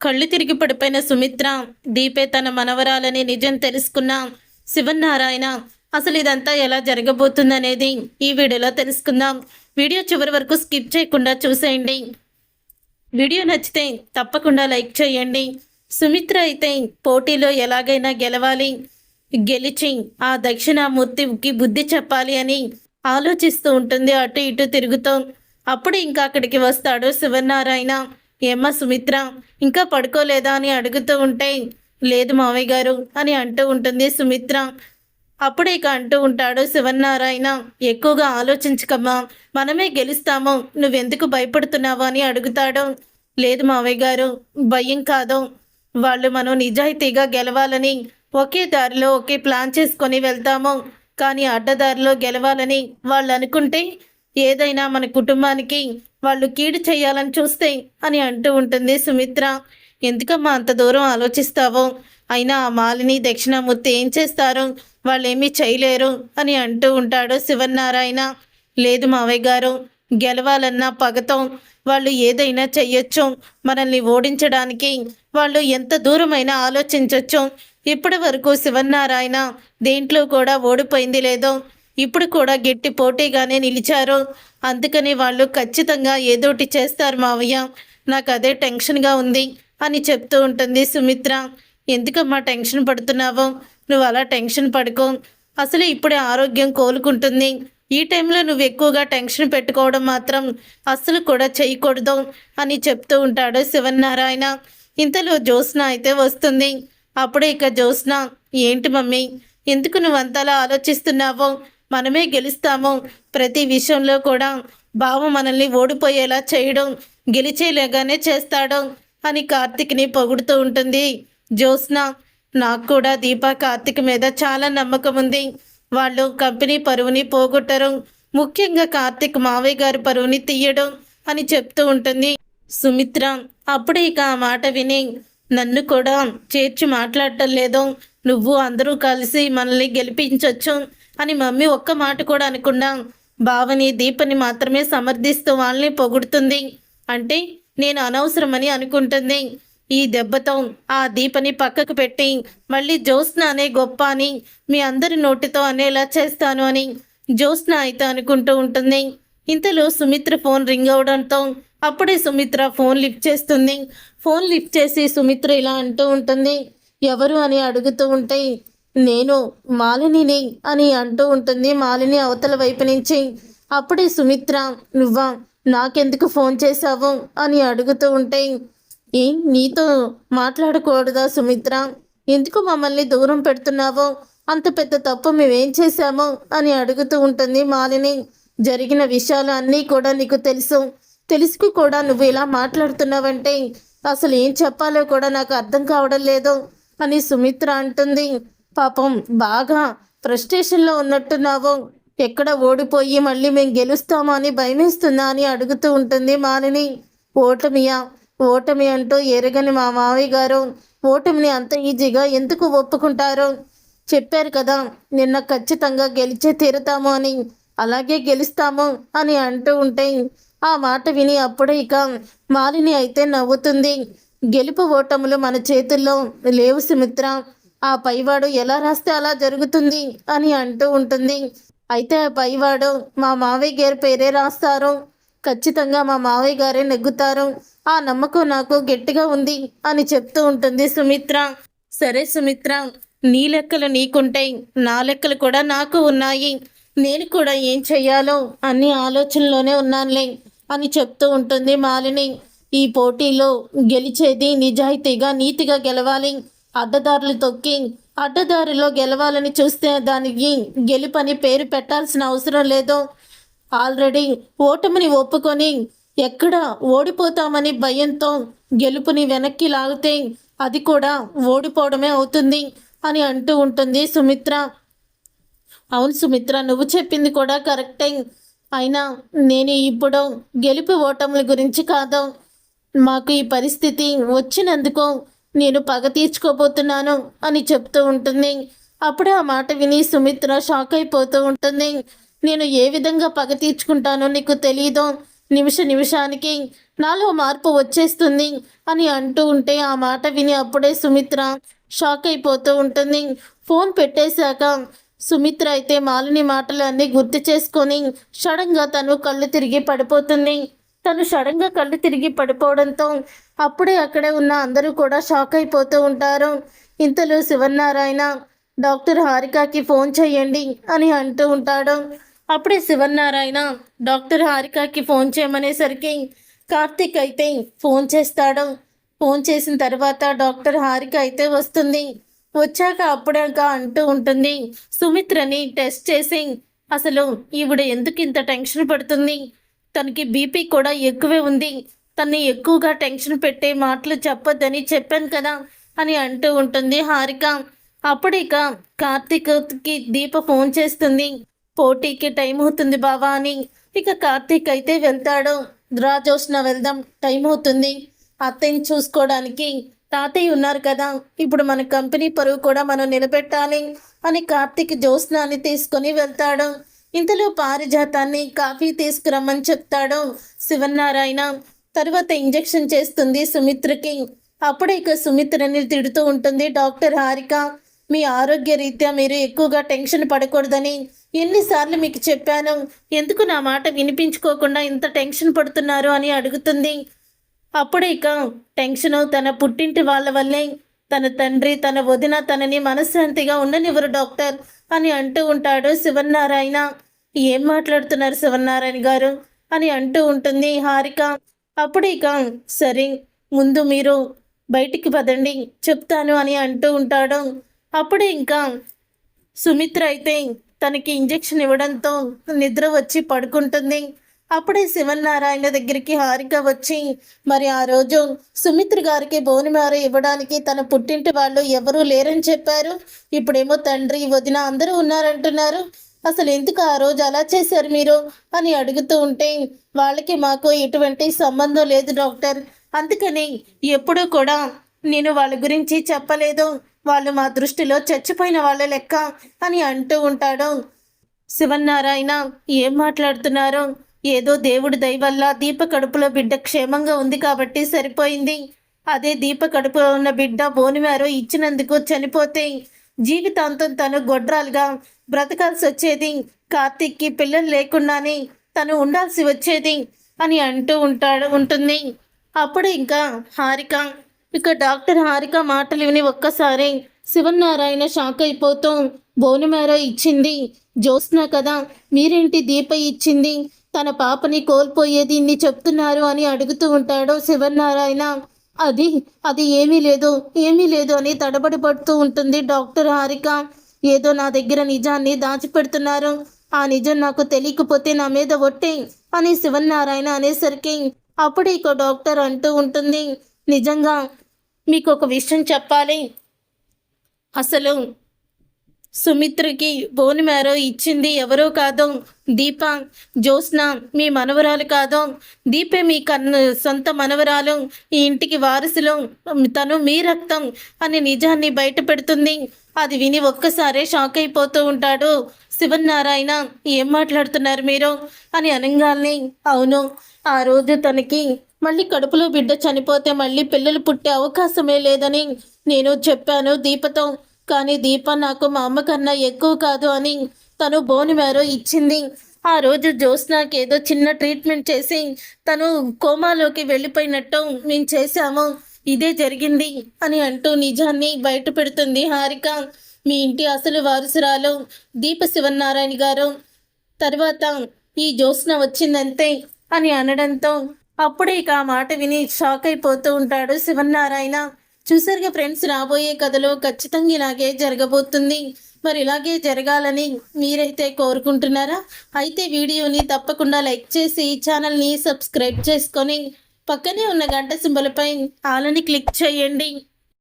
కళ్ళు తిరిగి పడిపోయిన సుమిత్ర, దీపే తన మనవరాలని నిజం తెలుసుకున్న శివనారాయణ అసలు ఇదంతా ఎలా జరగబోతుందనేది ఈ వీడియోలో తెలుసుకుందాం. వీడియో చివరి వరకు స్కిప్ చేయకుండా చూసేయండి. వీడియో నచ్చితే తప్పకుండా లైక్ చేయండి. సుమిత్ర అయితే పోటీలో ఎలాగైనా గెలవాలి, గెలిచి ఆ దక్షిణామూర్తికి బుద్ధి చెప్పాలి అని ఆలోచిస్తూ ఉంటుంది. అటు ఇటు తిరుగుతూ అప్పుడు ఇంకా అక్కడికి వస్తాడు శివనారాయణ. ఏమ్మా సుమిత్ర, ఇంకా పడుకోలేదా అని అడుగుతూ ఉంటే, లేదు మావయ్య గారు అని అంటూ ఉంటుంది సుమిత్ర. అప్పుడే ఇక అంటూ ఉంటాడు శివనారాయణ, ఎక్కువగా ఆలోచించకమ్మా, మనమే గెలుస్తాము, నువ్వెందుకు భయపడుతున్నావు అని అడుగుతాడు. లేదు మావయ్య గారు, భయం కాదు, వాళ్ళు మనం నిజాయితీగా గెలవాలని ఒకే దారిలో ఒకే ప్లాన్ చేసుకొని వెళ్తాము, కానీ అడ్డదారిలో గెలవాలని వాళ్ళు అనుకుంటే ఏదైనా మన కుటుంబానికి వాళ్ళు కీడు చేయాలని చూస్తే అని అంటూ ఉంటుంది సుమిత్ర. ఎందుకమ్మా అంత దూరం ఆలోచిస్తావో, అయినా ఆ మాలిని దక్షిణామూర్తి ఏం చేస్తారు, వాళ్ళేమీ చేయలేరు అని అంటూ ఉంటాడు శివనారాయణ. లేదు మావయ్య గారు, గెలవాలన్న పగతో వాళ్ళు ఏదైనా చెయ్యొచ్చు, మనల్ని ఓడించడానికి వాళ్ళు ఎంత దూరమైనా ఆలోచించవచ్చు. ఇప్పటి వరకు శివనారాయణ దేంట్లో కూడా ఓడిపోయింది లేదో, ఇప్పుడు కూడా గట్టి పోటీగానే నిలిచారు, అందుకని వాళ్ళు ఖచ్చితంగా ఏదోటి చేస్తారు మావయ్య, నాకు అదే టెన్షన్గా ఉంది అని చెప్తూ ఉంటుంది సుమిత్ర. ఎందుకమ్మా టెన్షన్ పడుతున్నావు, నువ్వు అలా టెన్షన్ పడుకో, అసలు ఇప్పుడే ఆరోగ్యం కోలుకుంటుంది, ఈ టైంలో నువ్వు ఎక్కువగా టెన్షన్ పెట్టుకోవడం మాత్రం అస్సలు కూడా చేయకూడదు అని చెప్తూ ఉంటాడు శివనారాయణ. ఇంతలో జ్యోత్స్న అయితే వస్తుంది. అప్పుడే ఇక జ్యోత్స్న, ఏంటి మమ్మీ, ఎందుకు నువ్వు అంతలా ఆలోచిస్తున్నావో, మనమే గెలుస్తాము, ప్రతి విషయంలో కూడా బావ మనల్ని ఓడిపోయేలా చేయడం, గెలిచేలాగానే చేస్తాడు అని కార్తిక్ని పొగుడుతూ ఉంటుంది జ్యోత్స్న. నాకు కూడా దీప కార్తిక్ మీద చాలా నమ్మకం ఉంది, వాళ్ళు కంపెనీ పరువుని పోగొట్టరు, ముఖ్యంగా కార్తిక్ మావయ్య గారి పరువుని తీయడం అని చెప్తూ ఉంటుంది సుమిత్ర. అప్పుడే ఇక ఆ మాట విని, నన్ను కూడా చేర్చి మాట్లాడటం లేదు, నువ్వు అందరూ కలిసి మనల్ని గెలిపించవచ్చు అని మమ్మీ ఒక్క మాట కూడా అనకుండా బావని దీపని మాత్రమే సమర్థిస్తూ వాళ్ళని పొగుడుతుంది. అంటే నేను అనవసరమని అనుకుంటుంది. ఈ దెబ్బతో ఆ దీపని పక్కకు పెట్టి మళ్ళీ జ్యోత్స్న అనే గొప్ప అని మీ అందరి నోటితో అనేలా చేస్తాను అని జ్యోత్స్న అయితే అనుకుంటూ ఉంటుంది. ఇంతలో సుమిత్ర ఫోన్ రింగ్ అవడంతో అప్పుడే సుమిత్ర ఫోన్ లిఫ్ట్ చేస్తుంది. ఫోన్ లిఫ్ట్ చేసి సుమిత్ర ఇలా అంటూ ఉంటుంది, ఎవరు అని అడుగుతూ ఉంటే, నేను మాలినిని అని అంటూ ఉంటుంది మాలిని అవతల వైపు నుంచి. అప్పుడే సుమిత్ర, నువ్వా, నాకెందుకు ఫోన్ చేశావు అని అడుగుతూ ఉంటే, ఏం నీతో మాట్లాడకూడదా సుమిత్ర, ఎందుకు మమ్మల్ని దూరం పెడుతున్నావో, అంత పెద్ద తప్పు మేమేం చేశామో అని అడుగుతూ ఉంటుంది మాలిని. జరిగిన విషయాలు అన్నీ కూడా నీకు తెలుసుకు కూడా నువ్వు ఇలా మాట్లాడుతున్నావంటే అసలు ఏం చెప్పాలో కూడా నాకు అర్థం కావడం లేదు అని సుమిత్ర అంటుంది. పాపం బాగా ఫ్రస్ట్రేషన్లో ఉన్నట్టున్నావు, ఎక్కడ ఓడిపోయి మళ్ళీ మేము గెలుస్తామో అని భయమేస్తుందా అని అడుగుతూ ఉంటుంది మాలిని. ఓటమి అంటూ ఎరగని మా మావయ్య గారు ఓటమిని అంత ఈజీగా ఎందుకు ఒప్పుకుంటారు, చెప్పారు కదా నిన్న ఖచ్చితంగా గెలిచే తీరుతాము అని, అలాగే గెలుస్తాము అని అంటూ ఉంటే ఆ మాట విని అప్పుడే ఇక మాలిని అయితే నవ్వుతుంది. గెలుపు ఓటములు మన చేతుల్లో లేవు సుమిత్ర, ఆ పైవాడు ఎలా రాస్తే అలా జరుగుతుంది అని అంటూ ఉంటుంది. అయితే ఆ పైవాడు మా మావయ్య గారి పేరే రాస్తారు, ఖచ్చితంగా మా మావయ్య గారే నెగ్గుతారు, ఆ నమ్మకం నాకు గట్టిగా ఉంది అని చెప్తూ ఉంటుంది సుమిత్ర. సరే సుమిత్ర, నీ లెక్కలు నీకుంటాయి, నా లెక్కలు కూడా నాకు ఉన్నాయి, నేను కూడా ఏం చెయ్యాలో అన్ని ఆలోచనలోనే ఉన్నానులే అని చెప్తూ ఉంటుంది మాలిని. ఈ పోటీలో గెలిచేది నిజాయితీగా నీతిగా గెలవాలి, అడ్డదారులు తొక్కి అడ్డదారిలో గెలవాలని చూస్తే దానికి గెలుపని పేరు పెట్టాల్సిన అవసరం లేదు. ఆల్రెడీ ఓటమిని ఒప్పుకొని ఎక్కడ ఓడిపోతామని భయంతో గెలుపుని వెనక్కి లాగితే అది కూడా ఓడిపోవడమే అవుతుంది అని అంటూ ఉంటుంది సుమిత్ర. అవును సుమిత్ర, నువ్వు చెప్పింది కూడా కరెక్టే, అయినా నేను ఇప్పుడు గెలుపు ఓటముల గురించి కాదు, మాకు ఈ పరిస్థితి వచ్చినందుకు నేను పగ తీర్చుకోబోతున్నాను అని చెప్తూ ఉంటుంది. అప్పుడే ఆ మాట విని సుమిత్ర షాక్ అయిపోతూ ఉంటుంది. నేను ఏ విధంగా పగ తీర్చుకుంటానో నీకు తెలీదు, నిమిషానికి నాలో మార్పు వచ్చేస్తుంది అని అంటూ ఉంటే ఆ మాట విని అప్పుడే సుమిత్ర షాక్ అయిపోతూ ఉంటుంది. ఫోన్ పెట్టేశాక సుమిత్ర అయితే మాలిని మాటలన్నీ గుర్తు చేసుకొని సడన్గా తను కళ్ళు తిరిగి పడిపోతుంది. తను సడన్గా కళ్ళు తిరిగి పడిపోవడంతో అప్పుడే అక్కడే ఉన్న అందరూ కూడా షాక్ అయిపోతూ ఉంటారు. ఇంతలో శివనారాయణ డాక్టర్ హారికకి ఫోన్ చేయండి అని అంటూ ఉంటాడు. అప్పుడే శివనారాయణ డాక్టర్ హారికకి ఫోన్ చేయమనేసరికి కార్తీక్ అయితే ఫోన్ చేస్తాడు. ఫోన్ చేసిన తర్వాత డాక్టర్ హారిక అయితే వస్తుంది. వచ్చాక అప్పుడాక అంటూ ఉంటుంది, సుమిత్రని టెస్ట్ చేసి అసలు ఈవిడ ఎందుకు ఇంత టెన్షన్ పడుతుంది, తనకి బీపీ కూడా ఎక్కువే ఉంది, తన్ని ఎక్కువగా టెన్షన్ పెట్టే మాటలు చెప్పొద్దని చెప్పాను కదా అని అంటూ ఉంటుంది హారిక. అప్పుడు ఇక కార్తీక్కి దీప ఫోన్ చేస్తుంది, పోటీకి టైం అవుతుంది బావా అని. ఇక కార్తీక్ అయితే వెళ్తాడు. జ్యోత్స్న వెళ్దాం, టైం అవుతుంది, అత్తయ్యని చూసుకోవడానికి తాతయ్య ఉన్నారు కదా, ఇప్పుడు మన కంపెనీ పరువు కూడా మనం నిలబెట్టాలి అని కార్తీక్ జ్యోత్స్నాని తీసుకొని వెళ్తాడు. ఇంతలో పారిజాతాన్ని కాఫీ తీసుకురమ్మని చెప్తాడు శివనారాయణ. తర్వాత ఇంజెక్షన్ చేస్తుంది సుమిత్రకి. అప్పుడే ఇక సుమిత్రని తిడుతూ ఉంటుంది డాక్టర్ హారిక, మీ ఆరోగ్య రీత్యా మీరు ఎక్కువగా టెన్షన్ పడకూడదని ఎన్నిసార్లు మీకు చెప్పాను, ఎందుకు నా మాట వినిపించుకోకుండా ఇంత టెన్షన్ పడుతున్నారు అని అడుగుతుంది. అప్పుడే ఇక టెన్షన్ తన పుట్టింటి వాళ్ళ వల్లే, తన తండ్రి తన వదిన తనని మనశ్శాంతిగా ఉండనివ్వరు డాక్టర్ అని అంటూ ఉంటాడు శివనారాయణ. ఏం మాట్లాడుతున్నారు శివనారాయణ గారు అని అంటూ ఉంటుంది హారిక. అప్పుడు ఇక సరే ముందు మీరు బయటికి పదండి చెప్తాను అని అంటూ ఉంటాడు. అప్పుడే ఇంకా సుమిత్ర అయితే తనకి ఇంజెక్షన్ ఇవ్వడంతో నిద్ర వచ్చి పడుకుంటుంది. అప్పుడే శివనారాయణ దగ్గరికి హారిక వచ్చి, మరి ఆ రోజు సుమిత్ర గారికి బోనిమార ఇవ్వడానికి తన పుట్టింటి వాళ్ళు ఎవరూ లేరని చెప్పారు, ఇప్పుడేమో తండ్రి వదిన అందరూ ఉన్నారంటున్నారు, అసలు ఎందుకు ఆ రోజు అలా చేశారు మీరు అని అడుగుతూ ఉంటే, వాళ్ళకి మాకు ఎటువంటి సంబంధం లేదు డాక్టర్, అందుకని ఎప్పుడూ కూడా నేను వాళ్ళ గురించి చెప్పలేదు, వాళ్ళు మా దృష్టిలో చచ్చిపోయిన వాళ్ళ లెక్క అని అంటూ ఉంటాడు శివనారాయణ. ఏం మాట్లాడుతున్నారు, ఏదో దేవుడి దయ వల్ల దీప కడుపులో బిడ్డ క్షేమంగా ఉంది కాబట్టి సరిపోయింది, అదే దీప కడుపులో ఉన్న బిడ్డ బోనిమారో ఇచ్చినందుకు చనిపోతే జీవితాంతం తను గొడ్రాలుగా బ్రతకాల్సి వచ్చేది, కార్తీక్కి పిల్లలు లేకుండానే తను ఉండాల్సి వచ్చేది అని అంటూ ఉంటుంది. అప్పుడు ఇంకా హారిక, ఇక డాక్టర్ హారిక మాటలు విని ఒక్కసారి శివనారాయణ షాక్ అయిపోతూ, బోనిమారో ఇచ్చింది జ్యోత్స్న కదా, మీరేంటి దీప ఇచ్చింది, తన పాపని కోల్పోయేది ఇన్ని చెప్తున్నారు అని అడుగుతూ ఉంటాడు శివనారాయణ. అది ఏమీ లేదు అని తడబడి పడుతూ ఉంటుంది డాక్టర్ హారిక. ఏదో నా దగ్గర నిజాన్ని దాచిపెడుతున్నారు, ఆ నిజం నాకు తెలియకపోతే నా మీద ఒట్టే అని శివనారాయణ అనేసరికి అప్పుడు ఇక డాక్టర్ అంటూ ఉంటుంది, నిజంగా మీకు ఒక విషయం చెప్పాలి, అసలు సుమిత్రకి బోనిమారో ఇచ్చింది ఎవరో కాదు, దీప, జ్యోత్స్న మీ మనవరాలు కాదు, దీపే మీ సొంత మనవరాలు, ఈ ఇంటికి వారసులు, తను మీ రక్తం అని నిజాన్ని బయట పెడుతుంది. అది విని ఒక్కసారే షాక్ అయిపోతూ ఉంటాడు శివనారాయణ. ఏం మాట్లాడుతున్నారు మీరు అని అనగానే, అవును ఆ రోజు తనకి మళ్ళీ కడుపులో బిడ్డ చనిపోతే మళ్ళీ పిల్లలు పుట్టే అవకాశమే లేదని నేను చెప్పాను దీపతో, కానీ దీప నాకు మా అమ్మ కన్నా ఎక్కువ కాదు అని తను బోనిమారో ఇచ్చింది. ఆ రోజు జ్యోత్స్నాకి ఏదో చిన్న ట్రీట్మెంట్ చేసి తను కోమాలోకి వెళ్ళిపోయినట్టు మేము చేశాము, ఇదే జరిగింది అని అంటూ నిజాన్ని బయట పెడుతుంది హారిక. మీ ఇంటి అసలు వారసురాలు దీప శివనారాయణ గారు, తర్వాత ఈ జ్యోత్స్న వచ్చిందంతే అని అనడంతో అప్పుడే ఇక ఆ మాట విని షాక్ అయిపోతూ ఉంటాడు శివనారాయణ. చూసారుగా ఫ్రెండ్స్, రాబోయే కథలో ఖచ్చితంగా ఇలాగే జరగబోతుంది. మరి ఇలాగే జరగాలని మీరైతే కోరుకుంటున్నారా? అయితే వీడియోని తప్పకుండా లైక్ చేసి ఛానల్ని సబ్స్క్రైబ్ చేసుకొని పక్కనే ఉన్న గంట సింబల్పై ఆలని క్లిక్ చేయండి.